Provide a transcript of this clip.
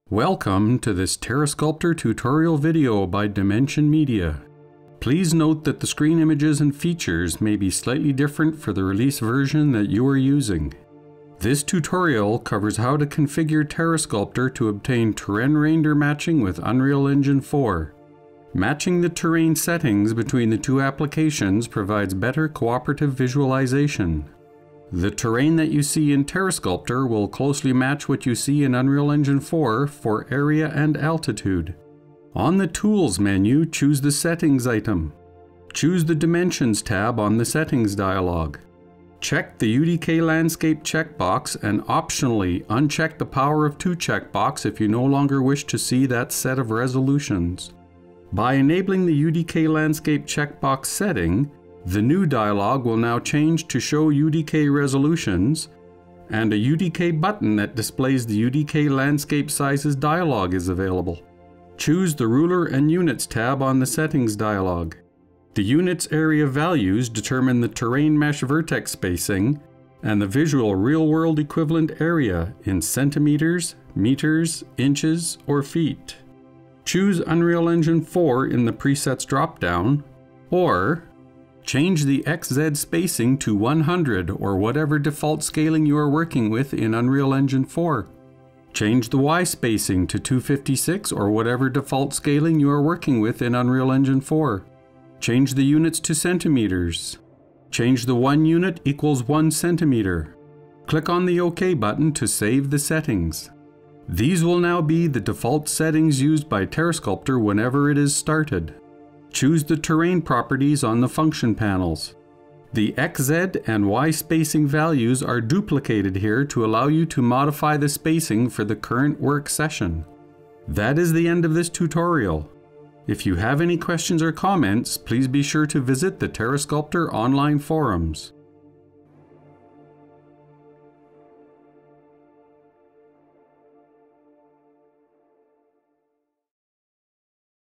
Welcome to this TerreSculptor tutorial video by Demenzun Media. Please note that the screen images and features may be slightly different for the release version that you are using. This tutorial covers how to configure TerreSculptor to obtain terrain render matching with Unreal Engine 4. Matching the terrain settings between the two applications provides better cooperative visualization. The terrain that you see in TerreSculptor will closely match what you see in Unreal Engine 4 for area and altitude. On the Tools menu, choose the Settings item. Choose the Dimensions tab on the Settings dialog. Check the UDK Landscape checkbox and optionally uncheck the Power of 2 checkbox if you no longer wish to see that set of resolutions. By enabling the UDK Landscape checkbox setting, the new dialog will now change to show UDK resolutions, and a UDK button that displays the UDK landscape sizes dialog is available. Choose the Ruler and Units tab on the Settings dialog. The Units area values determine the terrain mesh vertex spacing and the visual real-world equivalent area in centimeters, meters, inches, or feet. Choose Unreal Engine 4 in the Presets drop-down, or change the XZ spacing to 100 or whatever default scaling you are working with in Unreal Engine 4. Change the Y spacing to 256 or whatever default scaling you are working with in Unreal Engine 4. Change the units to centimeters. Change the 1 unit equals 1 centimeter. Click on the OK button to save the settings. These will now be the default settings used by TerreSculptor whenever it is started. Choose the terrain properties on the function panels. The XZ and Y spacing values are duplicated here to allow you to modify the spacing for the current work session. That is the end of this tutorial. If you have any questions or comments, please be sure to visit the TerreSculptor online forums.